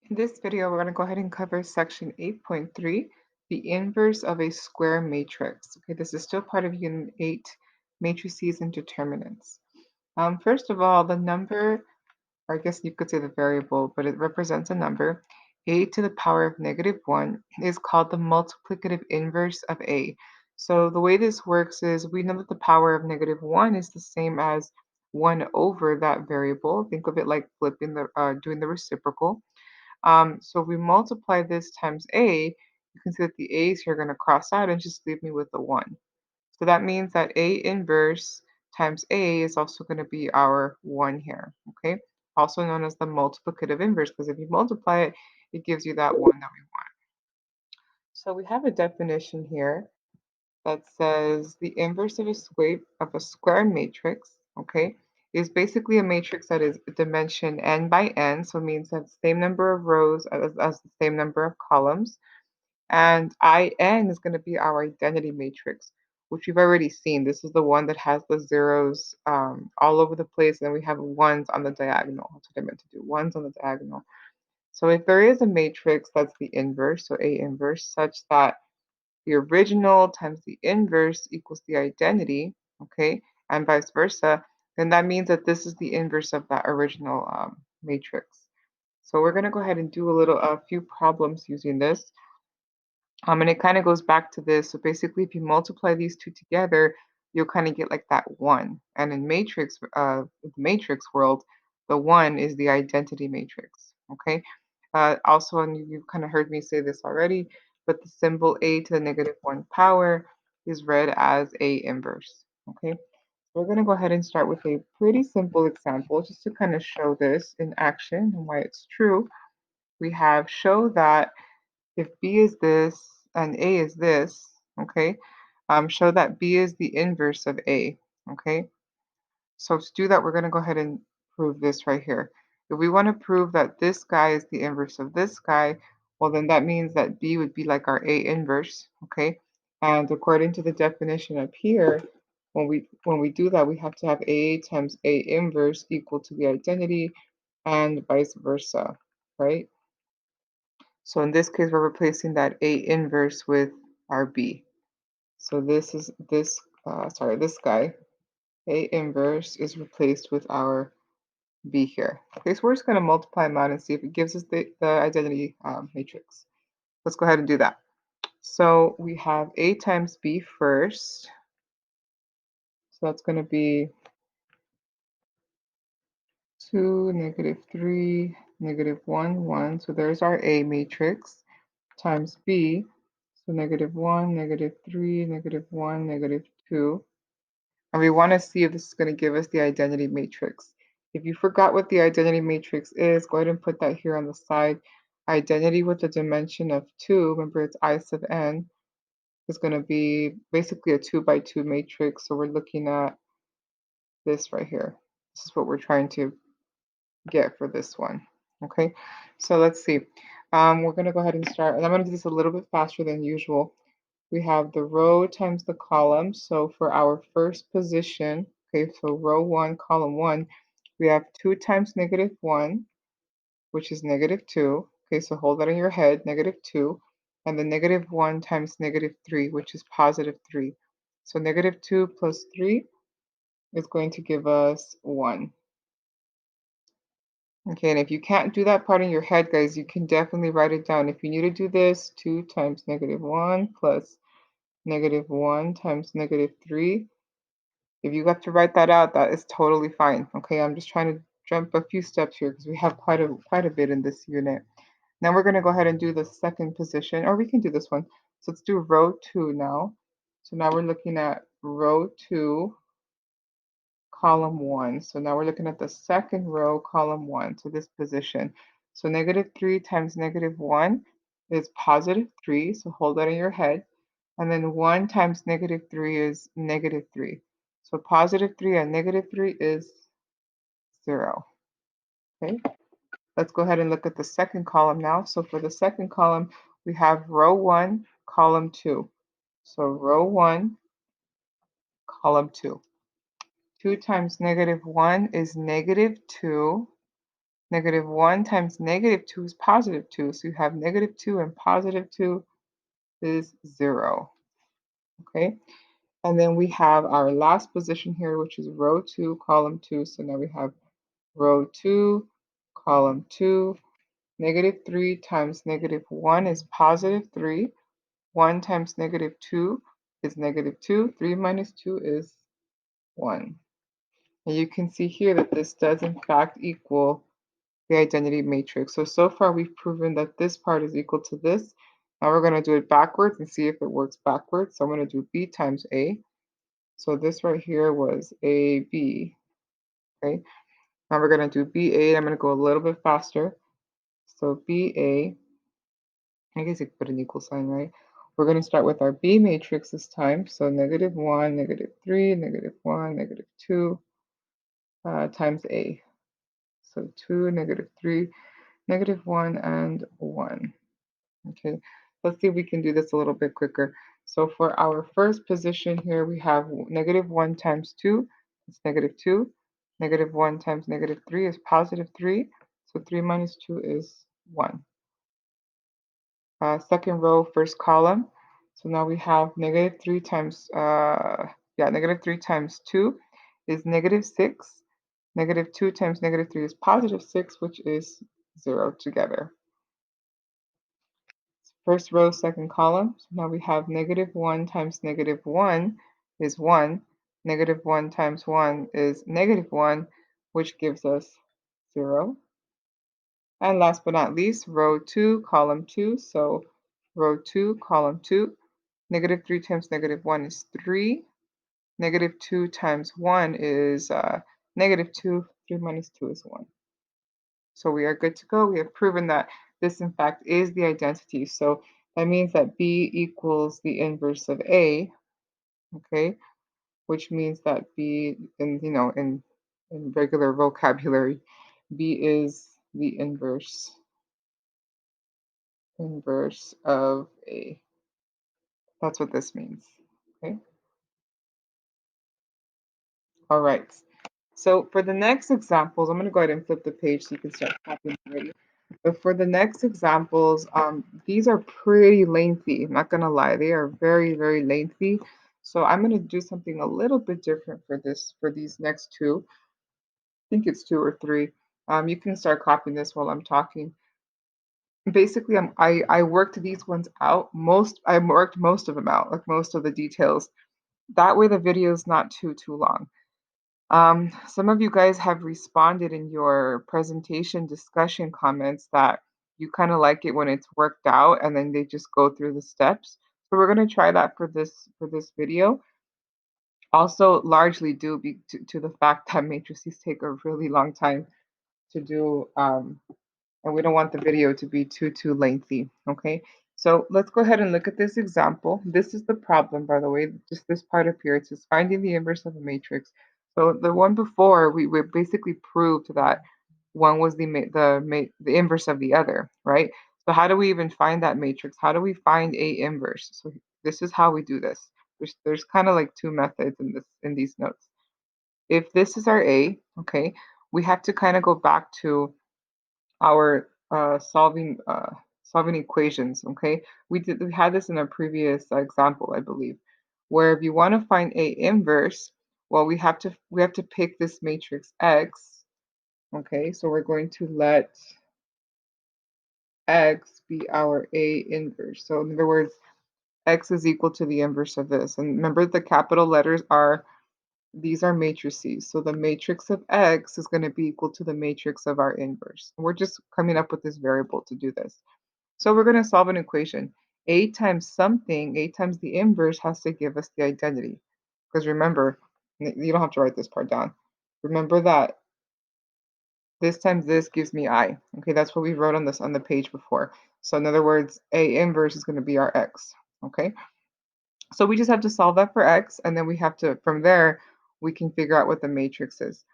In this video, we're going to go ahead and cover section 8.3, the inverse of a square matrix. Okay, this is still part of Unit 8, matrices and determinants. First of all, the number, or I guess you could say the variable, but it represents a number, a to the power of -1 is called the multiplicative inverse of a. So the way this works is we know that the power of -1 is the same as 1 over that variable. Think of it like flipping doing the reciprocal. So if we multiply this times a, you can see that the a's here are going to cross out and just leave me with a 1. So that means that a inverse times a is also going to be our 1 here, okay? Also known as the multiplicative inverse, because if you multiply it, it gives you that 1 that we want. So we have a definition here that says the inverse of a square matrix, okay, is basically a matrix that is dimension n by n, so it means that the same number of rows as the same number of columns. And In is going to be our identity matrix, which we've already seen. This is the one that has the zeros all over the place, and we have ones on the diagonal. That's what I meant to do, ones on the diagonal. So if there is a matrix that's the inverse, so A inverse, such that the original times the inverse equals the identity, okay, and vice versa, then that means that this is the inverse of that original matrix. So we're going to go ahead and do a few problems using this. And it kind of goes back to this. So basically, if you multiply these two together, you'll kind of get like that 1. And in the matrix world, the 1 is the identity matrix, okay? Also, and you've kind of heard me say this already, but the symbol a to the -1 power is read as a inverse, okay? So we're going to go ahead and start with a pretty simple example just to kind of show this in action and why it's true. We have show that if B is this and A is this, okay, show that B is the inverse of A, okay? So to do that, we're going to go ahead and prove this right here. If we want to prove that this guy is the inverse of this guy, well, then that means that B would be like our A inverse, okay? And according to the definition up here, when we do that, we have to have A times A inverse equal to the identity and vice versa, right? So in this case, we're replacing that A inverse with our B. So this guy, A inverse is replaced with our B here. Okay, so we're just going to multiply them out and see if it gives us the identity matrix. Let's go ahead and do that. So we have A times B first. So that's going to be 2, -3, -1, 1. So there's our A matrix times B. So -1, -3, -1, -2. And we want to see if this is going to give us the identity matrix. If you forgot what the identity matrix is, go ahead and put that here on the side. Identity with a dimension of 2, remember it's I sub n, is going to be basically a 2 by 2 matrix. So we're looking at this right here. This is what we're trying to get for this one. Okay, so let's see. We're going to go ahead and start, and I'm going to do this a little bit faster than usual. We have the row times the column. So for our first position, okay, so row 1, column 1, we have 2 times -1, which is -2. Okay, so hold that in your head, -2. And then -1 times -3, which is +3. So -2 plus 3 is going to give us 1. Okay, and if you can't do that part in your head, guys, you can definitely write it down. If you need to do this, 2 times -1 plus -1 times -3. If you have to write that out, that is totally fine. Okay, I'm just trying to jump a few steps here because we have quite a bit in this unit. Now we're going to go ahead and do the second position, or we can do this one. So let's do row 2 now. So now we're looking at row 2, column 1. So now we're looking at the second row, column 1, so this position. So -3 times -1 is +3, so hold that in your head. And then 1 times -3 is -3. So +3 and -3 is 0. Okay, let's go ahead and look at the second column now. So for the second column, we have row 1, column 2. So row 1, column 2. 2 times -1 is -2. Negative 1 times negative 2 is positive 2. So you have negative 2 and positive 2 is 0. Okay? And then we have our last position here, which is row 2, column 2. So now we have row 2, column 2. Negative 3 times negative 1 is positive 3. 1 times negative 2 is negative 2. 3 minus 2 is 1. And you can see here that this does in fact equal the identity matrix. So far we've proven that this part is equal to this. Now we're going to do it backwards and see if it works backwards. So I'm going to do B times A. So this right here was AB. Okay. Now we're going to do BA. I'm going to go a little bit faster. So BA, I guess you could put an equal sign, right? We're going to start with our B matrix this time. So negative 1, negative 3, negative 1, negative 2 times A. So 2, negative 3, negative 1, and 1. Okay, let's see if we can do this a little bit quicker. So for our first position here, we have negative 1 times 2, it's negative 2. Negative 1 times negative 3 is positive 3. So 3 minus 2 is 1. Second row, first column. So now we have negative 3 times, negative 3 times 2 is negative 6. Negative 2 times negative 3 is positive 6, which is 0 together. First row, second column. So now we have negative 1 times negative 1 is 1. Negative 1 times 1 is negative 1, which gives us 0. And last but not least, row 2, column 2. So row 2, column 2. Negative 3 times negative 1 is 3. Negative 2 times 1 is negative 2. 3 minus 2 is 1. So we are good to go. We have proven that this, in fact, is the identity. So that means that B equals the inverse of A, okay? Which means that B, in regular vocabulary, B is the inverse of A. That's what this means, okay? All right. So for the next examples, I'm going to go ahead and flip the page so you can start copying already. But for the next examples, these are pretty lengthy. I'm not going to lie. They are very, very lengthy. So I'm going to do something a little bit different for these next two. I think it's 2 or 3. You can start copying this while I'm talking. Basically, I worked these ones out. I worked most of them out, like most of the details. That way the video is not too long. Some of you guys have responded in your presentation discussion comments that you kind of like it when it's worked out and then they just go through the steps. So we're going to try that for this video. Also, largely due to the fact that matrices take a really long time to do, and we don't want the video to be too lengthy, okay? So let's go ahead and look at this example. This is the problem, by the way, just this part up here. It says finding the inverse of a matrix. So the one before, we basically proved that one was the inverse of the other, right? So how do we even find that matrix? How do we find A inverse? So this is how we do this. There's kind of like two methods in these notes. If this is our A, okay, we have to kind of go back to our solving equations. Okay, we had this in a previous example, I believe, where if you want to find A inverse, well, we have to pick this matrix X. Okay, so we're going to let X be our A inverse. So in other words, X is equal to the inverse of this. And remember, the capital letters are, these are matrices. So the matrix of X is going to be equal to the matrix of our inverse. We're just coming up with this variable to do this. So we're going to solve an equation. A times something, A times the inverse, has to give us the identity. Because remember, you don't have to write this part down. Remember that this times this gives me I. Okay, that's what we wrote on the page before. So in other words, A inverse is going to be our X. Okay, so we just have to solve that for X, and then we have to, from there, we can figure out what the matrix is.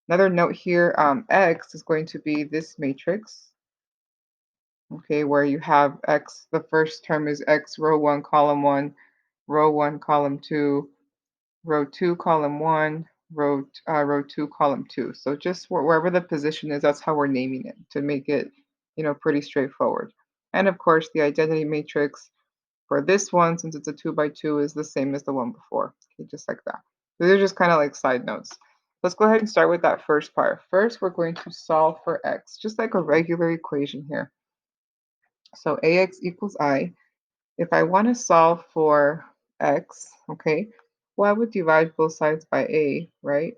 Another note here, X is going to be this matrix. Okay, where you have X, the first term is X, row 1, column 1, row 1, column 2, row 2, column 1, row 2, column 2. So just wherever the position is, that's how we're naming it to make it, pretty straightforward. And of course, the identity matrix for this one, since it's a 2 by 2, is the same as the one before. Okay, just like that. So they're just kind of like side notes. Let's go ahead and start with that first part. First, we're going to solve for x, just like a regular equation here. So ax equals I. If I want to solve for x, okay, well, I would divide both sides by a, right?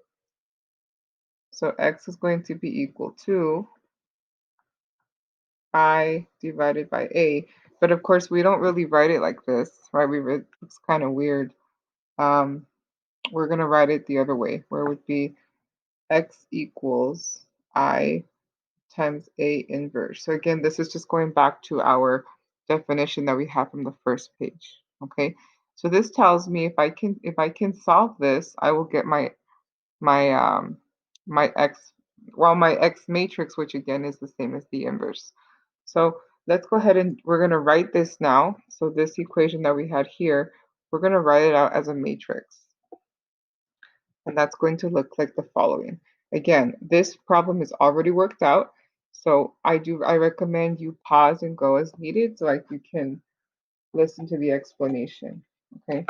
So x is going to be equal to I divided by a. But of course, we don't really write it like this, right? It's kind of weird. We're going to write it the other way, where it would be x equals I times A inverse. So again, this is just going back to our definition that we have from the first page. Okay, so this tells me if I can solve this, I will get my my x my x matrix, which again is the same as the inverse. So let's go ahead and we're going to write this now. So this equation that we had here, we're going to write it out as a matrix. And that's going to look like the following. Again, this problem is already worked out. So I recommend you pause and go as needed so like you can listen to the explanation. Okay.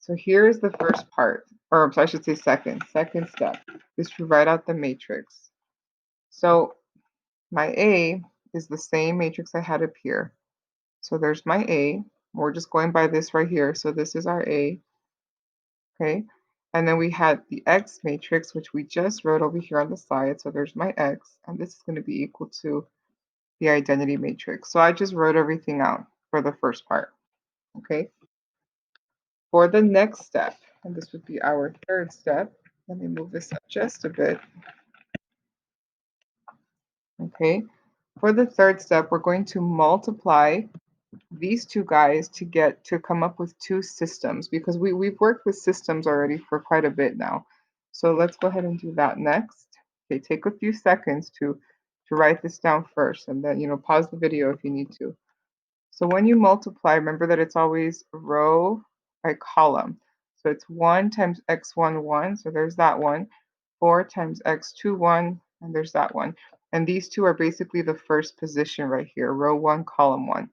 So here is the first part, or I should say second step is to write out the matrix. So my A is the same matrix I had up here. So there's my A. We're just going by this right here. So this is our A. Okay. And then we had the X matrix, which we just wrote over here on the side. So there's my X, and this is going to be equal to the identity matrix. So I just wrote everything out for the first part. Okay. For the next step, and this would be our third step, let me move this up just a bit. Okay. For the third step, we're going to multiply these two guys to come up with two systems because we've worked with systems already for quite a bit now. So let's go ahead and do that next. Okay, take a few seconds to write this down first and then pause the video if you need to. So when you multiply, remember that it's always row by column. So it's 1 times x1, 1, so there's that one. 4 times x2, 1, and there's that one. And these two are basically the first position right here, row 1, column 1.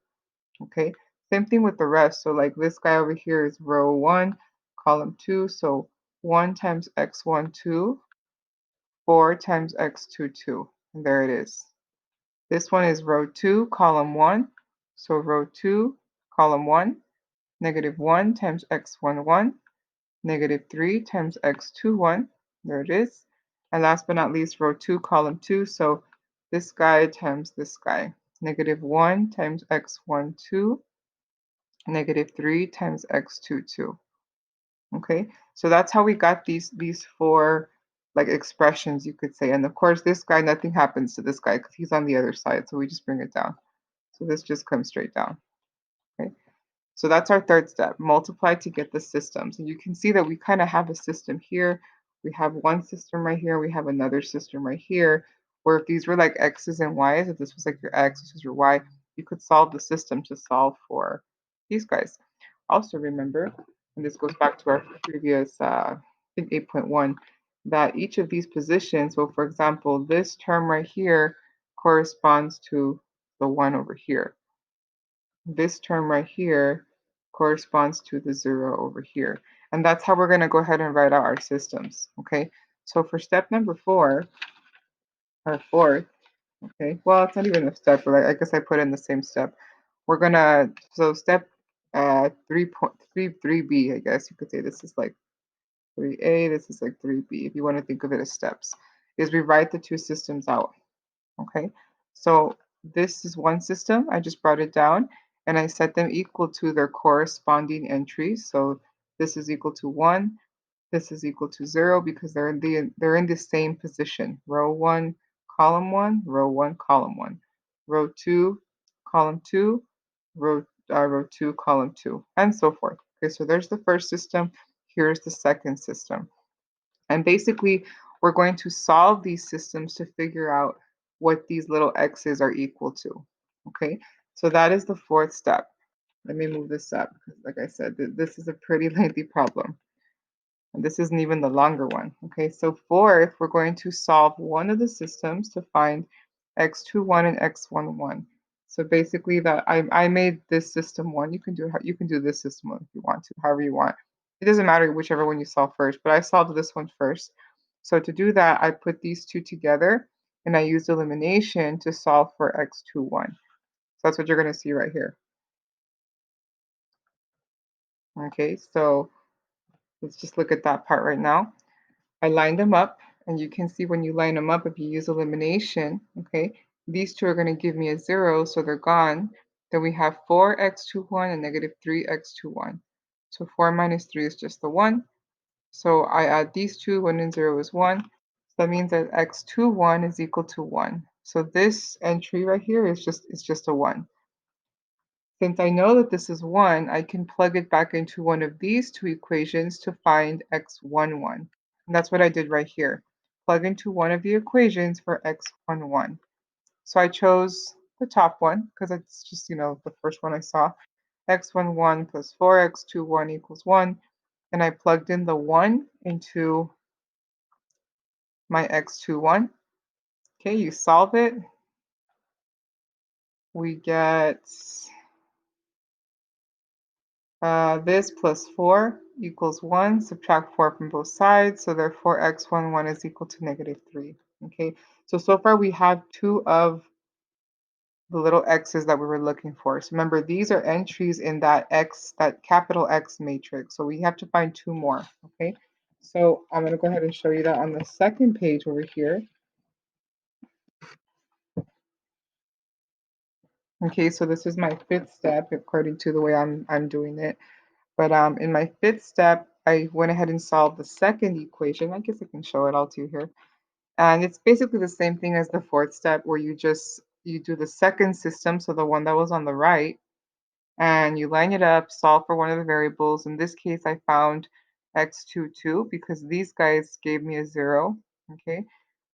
Okay, same thing with the rest. So like this guy over here is row 1, column 2. So 1 times x1, 2, 4 times x2, 2. And there it is. This one is row 2, column 1. So row 2, column 1, negative 1 times x1, 1, negative 3 times x2, 1. There it is. And last but not least, row 2, column 2. So this guy times this guy. Negative 1 times x1, 2, negative 3 times x2, 2. Okay, so that's how we got these four like expressions, you could say. And of course, this guy, nothing happens to this guy because he's on the other side. So we just bring it down. So this just comes straight down. Okay, so that's our third step, multiply to get the systems. And you can see that we kind of have a system here. We have one system right here. We have another system right here. Where if these were like x's and y's, if this was like your x, this was your y, you could solve the system to solve for these guys. Also remember, and this goes back to our previous, I think 8.1, that each of these positions, so for example, this term right here corresponds to the one over here. This term right here corresponds to the 0 over here. And that's how we're going to go ahead and write out our systems, okay? So for step number 4, or fourth, okay, well, it's not even a step, but I guess I put in the same step. We're going to, so step 3.3b, I guess you could say this is like 3a, this is like 3b, if you want to think of it as steps, is we write the two systems out, okay? So this is one system, I just brought it down, and I set them equal to their corresponding entries. So this is equal to 1, this is equal to 0 because they're in the same position. Row 1, column 1, row 1, column 1. Row 2, column 2, row 2, column 2, and so forth. Okay, so there's the first system. Here's the second system. And basically, we're going to solve these systems to figure out what these little x's are equal to. Okay, so that is the fourth step. Let me move this up because, like I said, this is a pretty lengthy problem. And this isn't even the longer one. Okay, so fourth, we're going to solve one of the systems to find x21 and x11. So basically that I made this system one. You can do this system one if you want to, however you want. It doesn't matter whichever one you solve first, but I solved this one first. So to do that, I put these two together and I used elimination to solve for x21. So that's what you're going to see right here. Okay, so let's just look at that part right now. I lined them up, and you can see when you line them up, if you use elimination, okay, these two are going to give me a 0, so they're gone. Then we have 4x21 and negative 3x21. So 4 minus 3 is just the 1. So I add these two, 1 and 0 is 1. So that means that x21 is equal to 1. So this entry right here is just a 1. Since I know that this is 1, I can plug it back into one of these two equations to find x11. And that's what I did right here. Plug into one of the equations for x11. So I chose the top one because it's just, the first one I saw. x11 plus 4x21 equals 1. And I plugged in the 1 into my x21. Okay, you solve it. We get this plus 4 equals 1. Subtract 4 from both sides. So therefore, x11 is equal to negative 3. Okay, so far we have two of the little x's that we were looking for. So remember, these are entries in that capital X matrix. So we have to find two more. Okay, so I'm going to go ahead and show you that on the second page over here. Okay, so this is my fifth step according to the way I'm doing it. But in my fifth step, I went ahead and solved the second equation. I guess I can show it all to you here. And it's basically the same thing as the fourth step where you do the second system, so the one that was on the right, and you line it up, solve for one of the variables. In this case, I found x22 because these guys gave me a 0. Okay.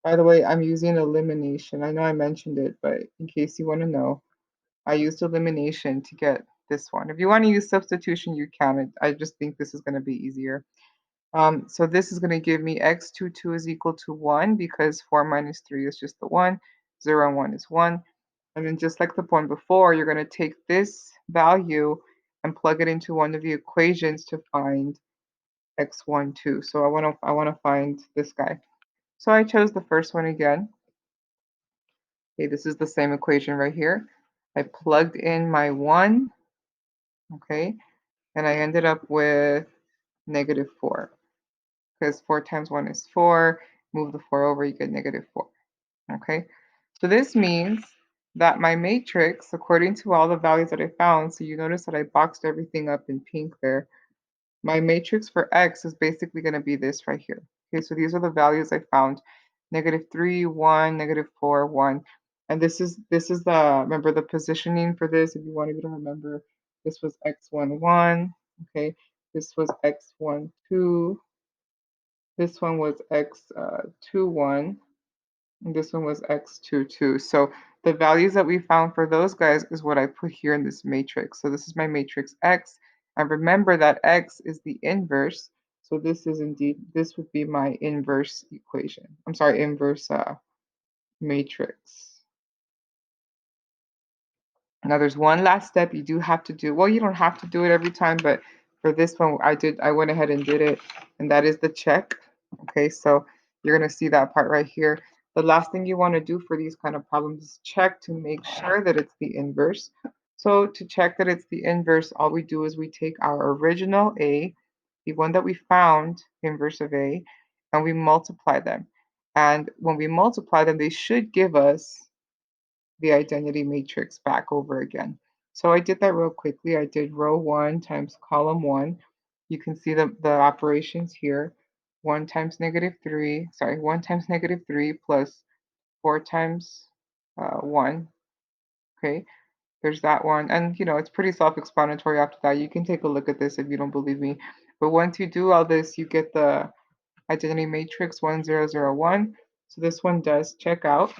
By the way, I'm using elimination. I know I mentioned it, but in case you want to know, I used elimination to get this one. If you want to use substitution, you can. I just think this is going to be easier. So this is going to give me x22 is equal to 1 because 4 minus 3 is just the 1. 0 and 1 is 1. And then just like the one before, you're going to take this value and plug it into one of the equations to find x12. So I want to find this guy. So I chose the first one again. Okay, this is the same equation right here. I plugged in my 1, okay, and I ended up with negative 4 because 4 times 1 is 4. Move the 4 over, you get negative 4. Okay, so this means that my matrix, according to all the values that I found, so you notice that I boxed everything up in pink there, my matrix for x is basically going to be this right here. Okay, so these are the values I found: negative 3, 1, negative 4, 1. And this is remember the positioning for this, if you wanted to remember, this was x11, okay, this was x12, this one was x21, and this one was x22. So the values that we found for those guys is what I put here in this matrix. So this is my matrix X. And remember that X is the inverse. So this would be my inverse equation. I'm sorry, inverse matrix. Now there's one last step you do have to do. Well, you don't have to do it every time, but for this one I went ahead and did it, and that is the check. Okay, so you're going to see that part right here. The last thing you want to do for these kind of problems is check to make sure that it's the inverse. So to check that it's the inverse, all we do is we take our original A, the one that we found, inverse of A, and we multiply them. And when we multiply them, they should give us the identity matrix back over again. So I did that real quickly. I did row 1 times column 1. You can see the operations here. 1 times negative 3, 1 times negative 3 plus 4 times 1. Okay, there's that one. And, it's pretty self-explanatory after that. You can take a look at this if you don't believe me. But once you do all this, you get the identity matrix 1001. So this one does check out.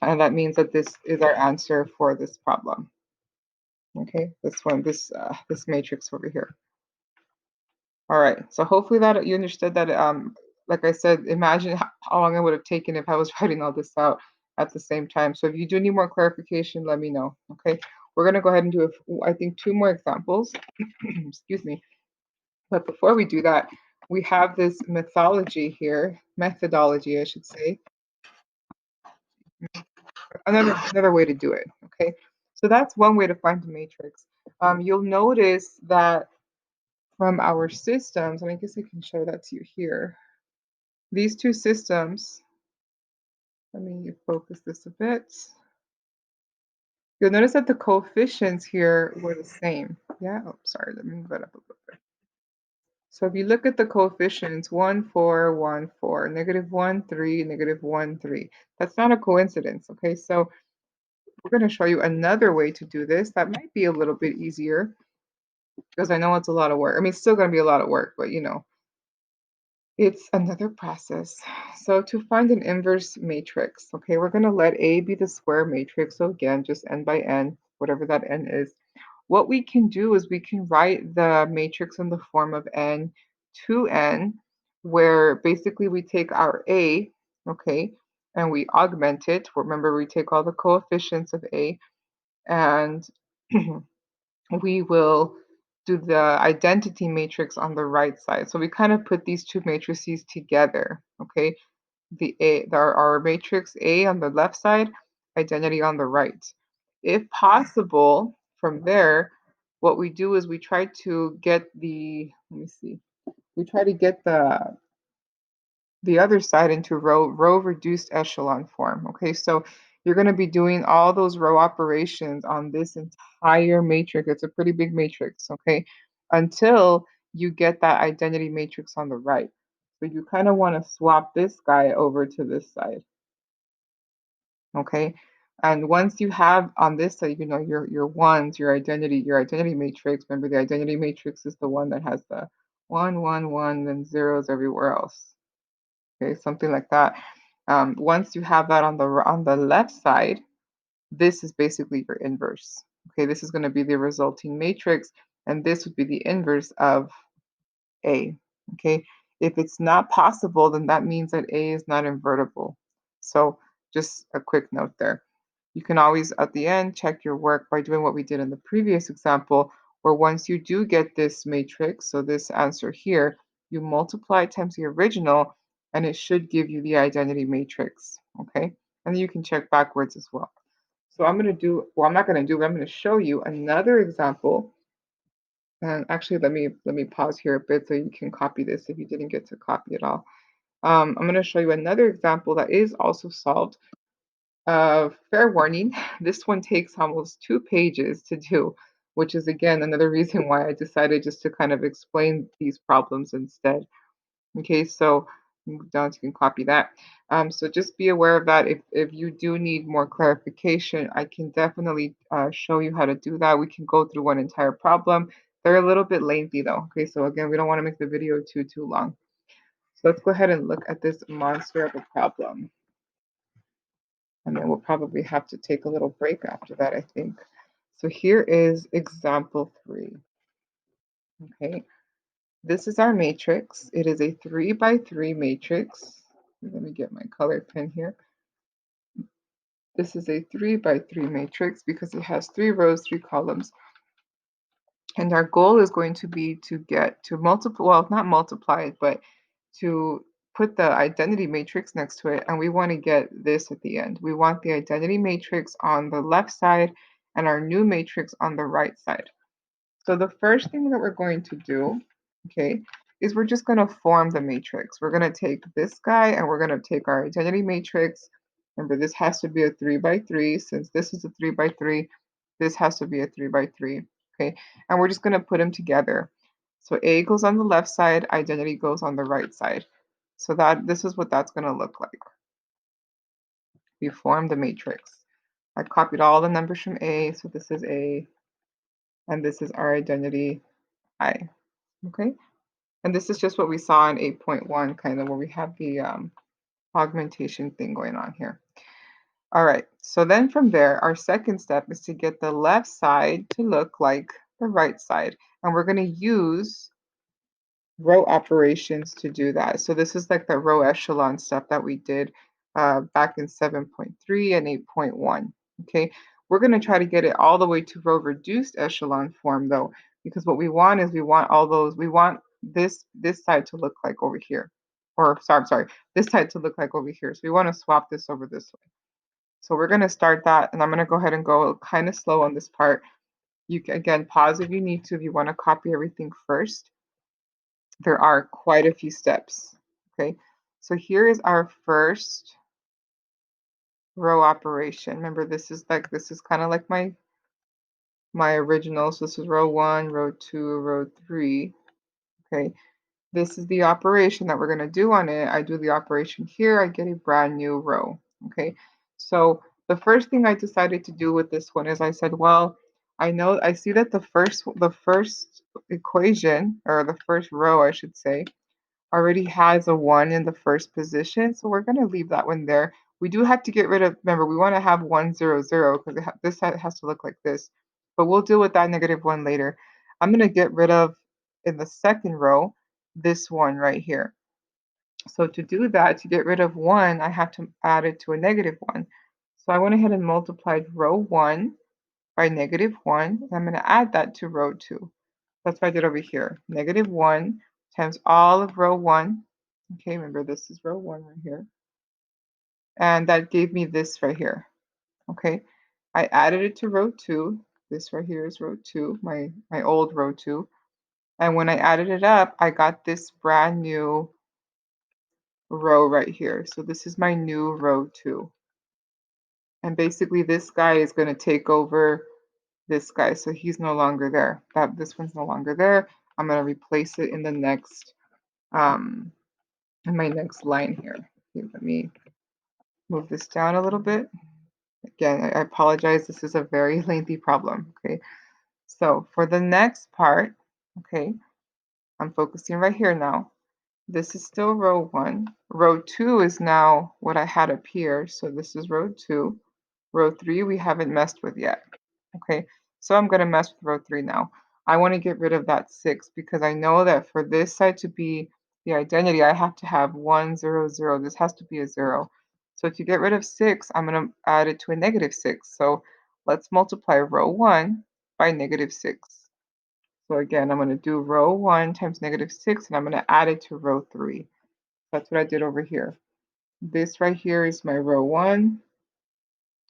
And that means that this is our answer for this problem. Okay, this matrix over here. All right, so hopefully that you understood that, like I said, imagine how long it would have taken if I was writing all this out at the same time. So if you do need more clarification, let me know, okay? We're gonna go ahead and do, I think, 2 more examples. Excuse me. But before we do that, we have this methodology, I should say, another way to do it, okay? So that's one way to find the matrix. You'll notice that from our systems, and I guess I can show that to you here. These two systems, let me focus this a bit. You'll notice that the coefficients here were the same. Yeah, oh, sorry, let me move that up a little bit. So if you look at the coefficients, 1, 4, 1, 4, negative 1, 3, negative 1, 3. That's not a coincidence, okay? So we're going to show you another way to do this that might be a little bit easier because I know it's a lot of work. I mean, it's still going to be a lot of work, but it's another process. So to find an inverse matrix, okay, we're going to let A be the square matrix. So again, just n by n, whatever that n is. What we can do is we can write the matrix in the form of n to n, where basically we take our A, okay, and we augment it. Remember, we take all the coefficients of A and we will do the identity matrix on the right side. So we kind of put these two matrices together, okay? Our matrix A on the left side, identity on the right. If possible, from there, what we do is we try to get let me see, we try to get the other side into row reduced echelon form. Okay, so you're going to be doing all those row operations on this entire matrix. It's a pretty big matrix, okay, until you get that identity matrix on the right. So you kind of want to swap this guy over to this side, okay? And once you have on this side, your ones, your identity matrix. Remember, the identity matrix is the one that has the 1, 1, 1, then zeros everywhere else. Okay, something like that. Once you have that on the left side, this is basically your inverse. Okay, this is going to be the resulting matrix, and this would be the inverse of A. Okay, if it's not possible, then that means that A is not invertible. So just a quick note there. You can always, at the end, check your work by doing what we did in the previous example, where once you do get this matrix, so this answer here, you multiply it times the original, and it should give you the identity matrix, okay? And then you can check backwards as well. So I'm going to do, well, I'm not going to do, but I'm going to show you another example. And actually, let me pause here a bit so you can copy this if you didn't get to copy it all. I'm going to show you another example that is also solved. Fair warning, this one takes almost 2 pages to do, which is again another reason why I decided just to kind of explain these problems instead. Okay, so move down so you can copy that. So just be aware of that. If you do need more clarification, I can definitely show you how to do that. We can go through one entire problem. They're a little bit lengthy though. Okay, so again, we don't want to make the video too long. So let's go ahead and look at this monster of a problem. And then we'll probably have to take a little break after that, I think. So here is example 3. Okay, this is our matrix. It is a 3 by 3 matrix. Let me get my colored pen here. This is a 3 by 3 matrix because it has 3 rows, 3 columns. And our goal is going to be to get to multiply, well, not multiply it, but to put the identity matrix next to it. And we want to get this at the end. We want the identity matrix on the left side and our new matrix on the right side. So the first thing that we're going to do, okay, is we're just going to form the matrix. We're going to take this guy and we're going to take our identity matrix. Remember, this has to be a 3 by 3. Since this is a 3 by 3, this has to be a 3 by 3. Okay, and we're just going to put them together. So A goes on the left side, identity goes on the right side. So this is what that's going to look like. We formed the matrix. I copied all the numbers from A, so this is A, and this is our identity I. Okay, and this is just what we saw in 8.1, kind of where we have the augmentation thing going on here. All right, so then from there, our second step is to get the left side to look like the right side. And we're going to use row operations to do that. So this is like the row echelon stuff that we did back in 7.3 and 8.1. Okay, we're going to try to get it all the way to row reduced echelon form though, because what we want is we want all those, we want this side to look like over here. Or sorry, this side to look like over here. So we want to swap this over this way. So we're going to start that, and I'm going to go ahead and go kind of slow on this part. You can, again, pause if you need to, if you want to copy everything first. There are quite a few steps. Okay, so here is our first row operation. Remember, this is kind of like my original. So this is row 1, row 2, row 3. Okay, this is the operation that we're going to do on it. I do the operation here, I get a brand new row. Okay, so the first thing I decided to do with this one is I said, well, I see that the first equation, or the first row, I should say, already has a 1 in the first position, so we're going to leave that one there. We do have to get rid of, remember, we want to have 1, 0, 0, because this has to look like this. But we'll deal with that negative 1 later. I'm going to get rid of, in the second row, this one right here. So to do that, to get rid of 1, I have to add it to a negative 1. So I went ahead and multiplied row 1 by negative 1. And I'm going to add that to row 2. That's what I did over here. Negative 1 times all of row 1. Okay, remember this is row 1 right here. And that gave me this right here. Okay, I added it to row 2. This right here is row 2, my old row 2. And when I added it up, I got this brand new row right here. So this is my new row 2. And basically this guy is going to take over this guy. So he's no longer there. This one's no longer there. I'm going to replace it in the next in my next line here. Okay, let me move this down a little bit. Again, I apologize. This is a very lengthy problem. Okay, so for the next part, okay, I'm focusing right here now. This is still row 1. Row 2 is now what I had up here. So this is row 2. Row 3 we haven't messed with yet. Okay, so I'm going to mess with row 3 now. I want to get rid of that 6 because I know that for this side to be the identity, I have to have 1, 0, 0. This has to be a 0. So to get rid of 6, I'm going to add it to a negative 6. So let's multiply row 1 by negative 6. So again, I'm going to do row 1 times negative 6, and I'm going to add it to row 3. That's what I did over here. This right here is my row 1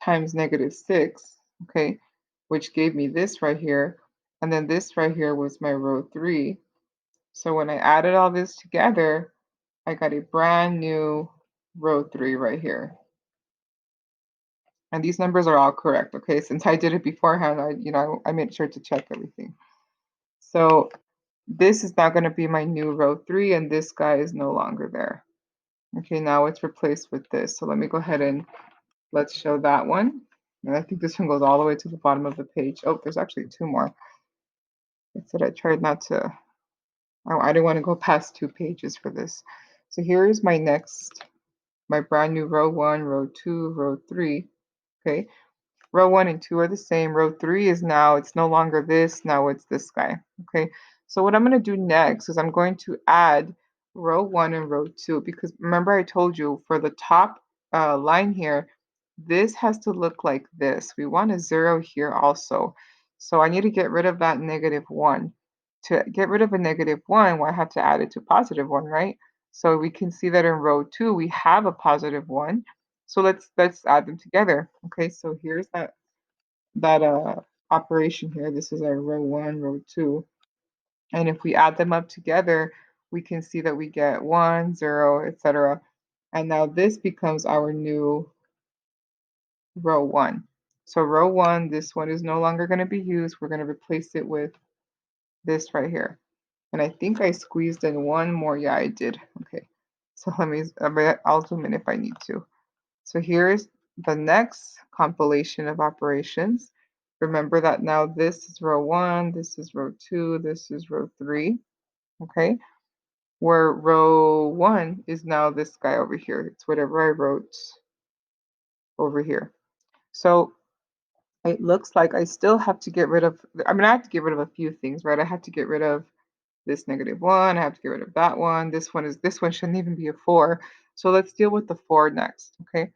times negative 6, okay, which gave me this right here. And then this right here was my row 3. So when I added all this together, I got a brand new row 3 right here. And these numbers are all correct, okay? Since I did it beforehand, I made sure to check everything. So this is now going to be my new row 3, and this guy is no longer there. Okay, now it's replaced with this. So let me go ahead and let's show that one. And I think this one goes all the way to the bottom of the page. Oh, there's actually 2 more. I said I tried not to, I didn't want to go past 2 pages for this. So here is my brand new row 1, row 2, row 3. Okay, row 1 and 2 are the same. Row 3 is now, it's no longer this, now it's this guy. Okay, so what I'm going to do next is I'm going to add row 1 and row 2, because remember I told you for the top line here, this has to look like this. We want a 0 here also. So I need to get rid of that negative 1. To get rid of a negative 1, well, I have to add it to positive 1, right? So we can see that in row 2 we have a positive 1. So let's add them together. Okay, so here's that operation here. This is our row 1, row 2. And if we add them up together, we can see that we get 1, 0, etc. And now this becomes our new row 1. So row 1, this one is no longer going to be used. We're going to replace it with this right here. And I think I squeezed in one more. Yeah, I did. Okay. So I'll zoom in if I need to. So here's the next compilation of operations. Remember that now this is row 1, this is row 2, this is row 3. Okay. Where row 1 is now this guy over here. It's whatever I wrote over here. So it looks like I still have to get rid of, I have to get rid of a few things, right? I have to get rid of this -1, I have to get rid of that one. This one shouldn't even be a 4. So let's deal with the 4 next, okay?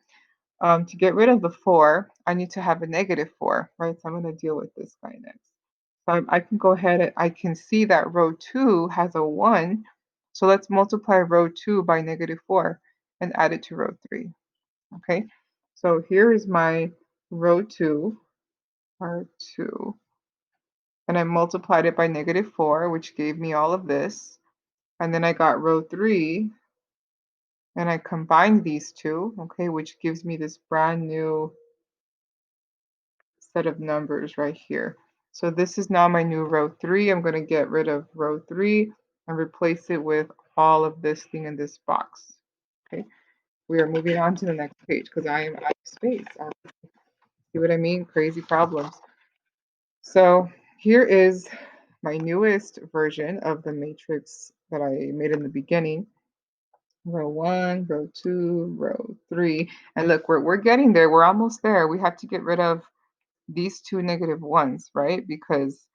To get rid of the 4, I need to have a -4, right? So I'm going to deal with this guy next. So I can go ahead and I can see that row 2 has a 1. So let's multiply row 2 by -4 and add it to row 3. Okay? So here is my row 2, R2, and I multiplied it by -4, which gave me all of this. And then I got row 3, and I combined these two, okay, which gives me this brand new set of numbers right here. So this is now my new row 3. I'm going to get rid of row 3 and replace it with all of this thing in this box. Okay, we are moving on to the next page because I am out of space. See what I mean? Crazy problems. So here is my newest version of the matrix that I made in the beginning. Row 1, row 2, row 3. And look, we're getting there. We're almost there. We have to get rid of these two -1s, right? Because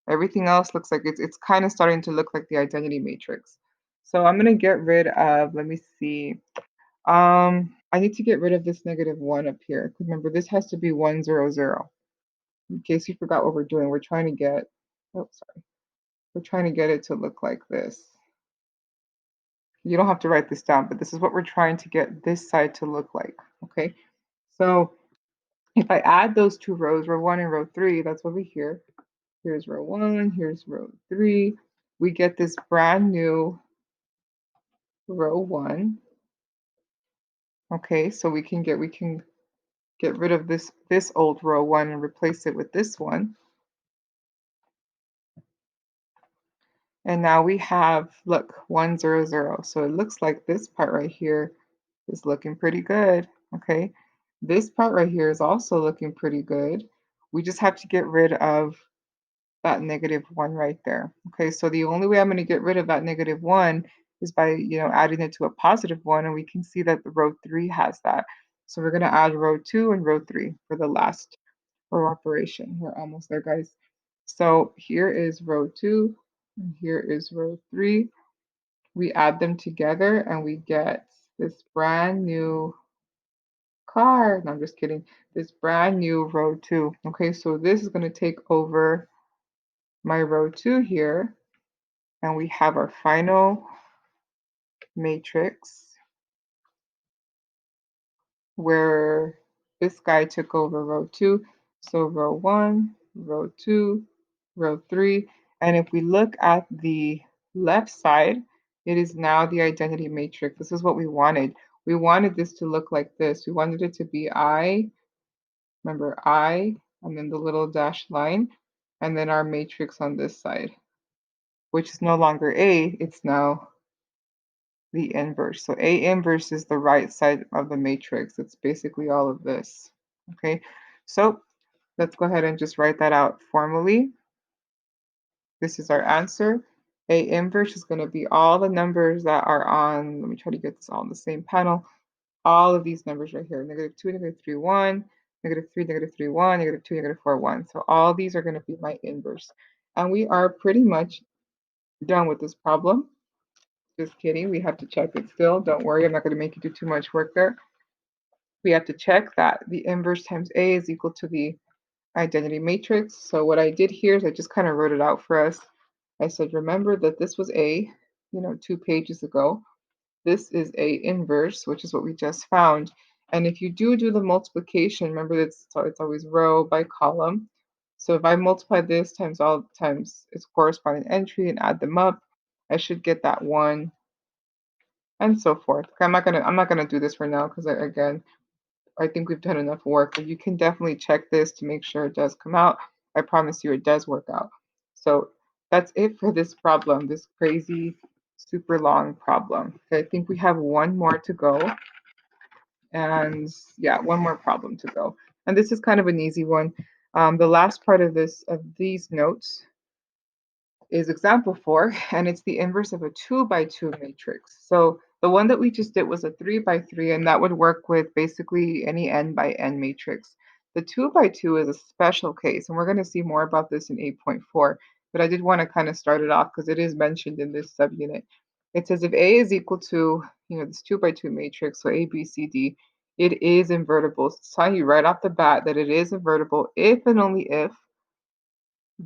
everything else looks like it's kind of starting to look like the identity matrix. So I'm going to get rid of, let me see. I need to get rid of this -1 up here. Remember, this has to be 1, 0, 0. In case you forgot what we're doing, we're trying to get, oh, sorry. We're trying to get it to look like this. You don't have to write this down, but this is what we're trying to get this side to look like, okay? So if I add those two rows, row 1 and row 3, that's over here. Here's row 1, here's row 3. We get this brand new row 1. Okay, so we can get rid of this old row 1 and replace it with this one. And now we have, look, 1, 0, 0. So it looks like this part right here is looking pretty good, okay? This part right here is also looking pretty good. We just have to get rid of that -1 right there. Okay, so the only way I'm going to get rid of that -1 is by, adding it to a +1, and we can see that the row 3 has that. So we're going to add row 2 and row 3 for the last row operation. We're almost there, guys. So here is row 2, and here is row 3. We add them together, and we get this brand new car. No, I'm just kidding. This brand new row 2. Okay, so this is going to take over my row 2 here, and we have our final matrix where this guy took over row 2. So row 1, row 2, row 3. And if we look at the left side, it is now the identity matrix. This is what we wanted. We wanted this to look like this. We wanted it to be I, remember I, and then the little dashed line, and then our matrix on this side, which is no longer A, it's now the inverse. So A inverse is the right side of the matrix. It's basically all of this. Okay, so let's go ahead and just write that out formally. This is our answer. A inverse is going to be all the numbers that are on, let me try to get this all on the same panel, all of these numbers right here, -2, -3, 1, -3, -3, 1, -2, -4, 1. So all these are going to be my inverse. And we are pretty much done with this problem. Just kidding. We have to check it still. Don't worry. I'm not going to make you do too much work there. We have to check that the inverse times A is equal to the identity matrix. So what I did here is I just kind of wrote it out for us. I said, remember that this was A, 2 pages ago. This is A inverse, which is what we just found. And if you do the multiplication, remember it's always row by column. So if I multiply this times all times its corresponding entry and add them up, I should get that 1 and so forth. I'm not gonna do this for now because again, I think we've done enough work. But you can definitely check this to make sure it does come out. I promise you it does work out. So that's it for this problem, this crazy, super long problem. Okay, I think we have one more to go. And yeah, one more problem to go. And this is kind of an easy one. The last part of these notes is example 4, and it's the inverse of a 2 by 2 matrix. So the one that we just did was a 3 by 3, and that would work with basically any n by n matrix. The 2 by 2 is a special case, and we're going to see more about this in 8.4. but I did want to kind of start it off because it is mentioned in this subunit. It says if A is equal to, this 2 by 2 matrix, so A, B, C, D, it is invertible. So it's telling you right off the bat that it is invertible if and only if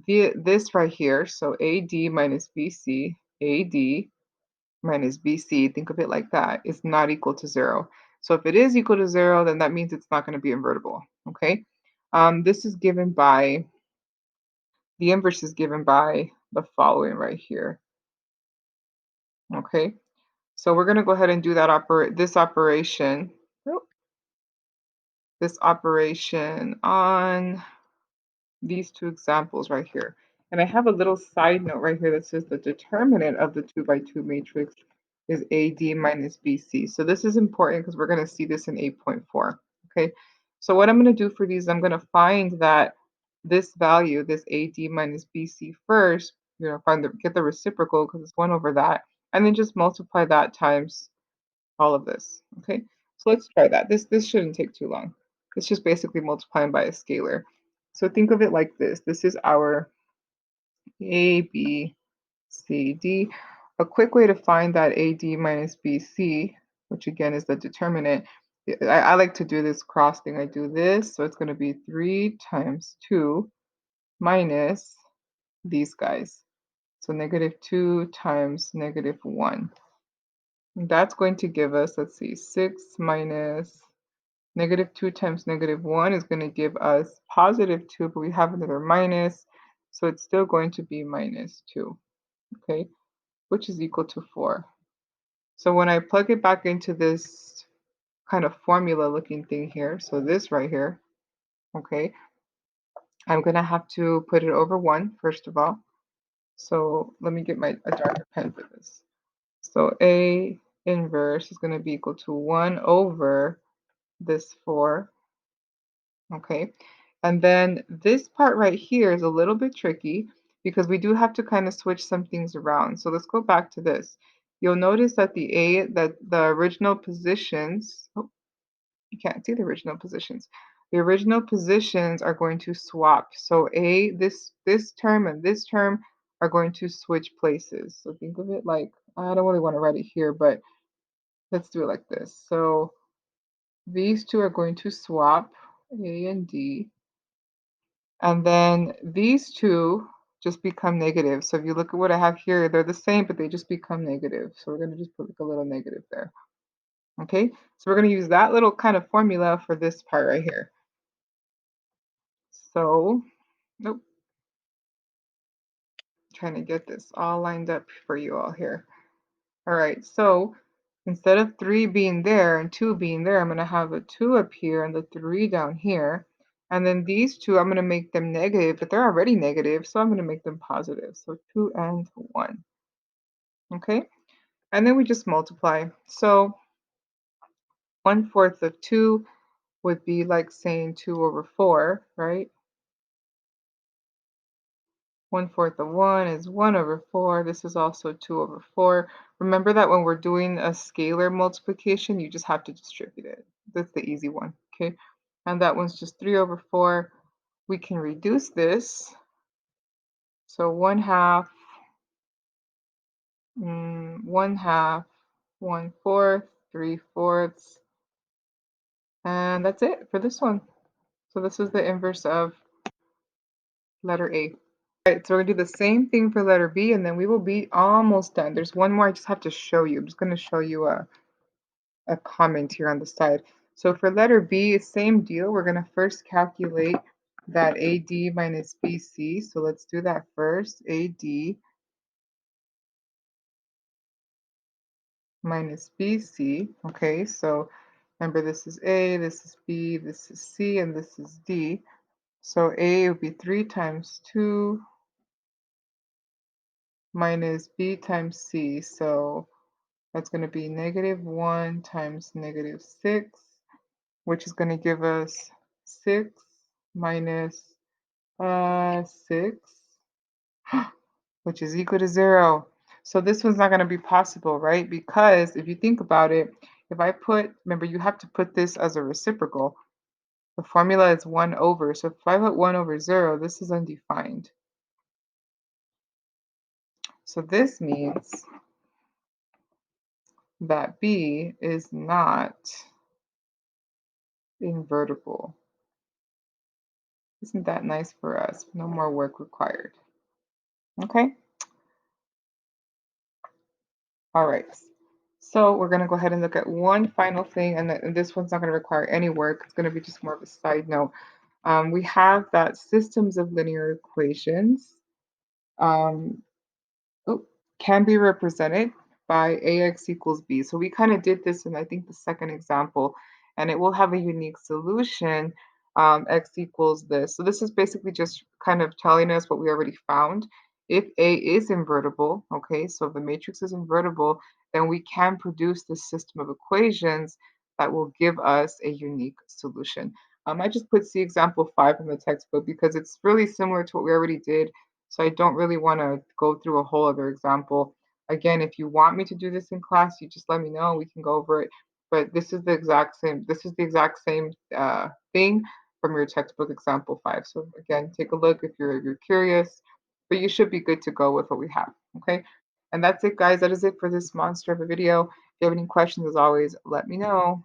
this right here, so AD minus BC, AD minus BC, think of it like that, is not equal to 0. So if it is equal to 0, then that means it's not going to be invertible, okay? This is given by, the inverse is given by the following right here, okay? So we're going to go ahead and do that this operation on these two examples right here. And I have a little side note right here that says the determinant of the 2 by 2 matrix is AD minus BC. So this is important because we're going to see this in 8.4. Okay, so what I'm going to do for these, I'm going to find that this value, this AD minus BC first, get the reciprocal because it's 1 over that, and then just multiply that times all of this. Okay, so let's try that. This shouldn't take too long. It's just basically multiplying by a scalar. So think of it like this. This is our A, B, C, D. A quick way to find that AD minus BC, which again is the determinant, I like to do this cross thing. I do this, so it's going to be 3 times 2 minus these guys. So -2 times -1. And that's going to give us, let's see, 6 minus -2 times -1 is going to give us +2, but we have another minus, so it's still going to be -2, okay, which is equal to 4. So when I plug it back into this kind of formula looking thing here, so this right here, okay, I'm going to have to put it over 1 first of all. So let me get a darker pen for this. So A inverse is going to be equal to 1 over this 4. Okay, and then this part right here is a little bit tricky because we do have to kind of switch some things around. So let's go back to this. You'll notice that that the original positions, oh, you can't see the original positions. The original positions are going to swap. So this term and this term are going to switch places. So think of it like, I don't really want to write it here, but let's do it like this. So these two are going to swap, A and D. And then these two just become negative. So if you look at what I have here, they're the same, but they just become negative. So we're going to just put like a little negative there. Okay, so we're going to use that little kind of formula for this part right here. So, nope, trying to get this all lined up for you all here. All right, so instead of 3 being there and 2 being there, I'm going to have a 2 up here and the 3 down here. And then these two, I'm going to make them negative, but they're already negative, so I'm going to make them positive. So 2 and 1. Okay, and then we just multiply. So 1/4 of 2 would be like saying 2 over 4, right? 1/4 of 1 is 1 over 4. This is also 2 over 4. Remember that when we're doing a scalar multiplication, you just have to distribute it. That's the easy one, okay? And that one's just 3 over 4. We can reduce this. So 1/2, 1/2, 1/4, 3/4, and that's it for this one. So this is the inverse of letter A. All right, so we're gonna do the same thing for letter B, and then we will be almost done. There's one more I just have to show you. I'm just gonna show you a comment here on the side. So for letter B, same deal. We're gonna first calculate that AD minus BC. So let's do that first. AD minus BC. Okay, so remember this is A, this is B, this is C, and this is D. So A would be 3 times 2 minus B times C. So that's going to be -1 times -6, which is going to give us 6 minus 6, which is equal to 0. So this one's not going to be possible, right? Because if you think about it, if I remember, you have to put this as a reciprocal. The formula is 1 over. So if I put 1 over 0, this is undefined. So this means that B is not invertible. Isn't that nice for us? No more work required. Okay? All right. So we're going to go ahead and look at one final thing, and this one's not going to require any work. It's going to be just more of a side note. We have that systems of linear equations um, oh, can be represented by ax equals b. So we kind of did this in, I think, the second example, and it will have a unique solution, x equals this. So this is basically just kind of telling us what we already found. If A is invertible, okay, so if the matrix is invertible, then we can produce this system of equations that will give us a unique solution. I just put C example 5 in the textbook because it's really similar to what we already did, so I don't really want to go through a whole other example. Again, if you want me to do this in class, you just let me know. We can go over it. But this is the exact same. This is the exact same thing from your textbook example 5. So again, take a look if you're curious. But you should be good to go with what we have. Okay. And that's it, guys. That is it for this monster of a video. If you have any questions, as always, let me know.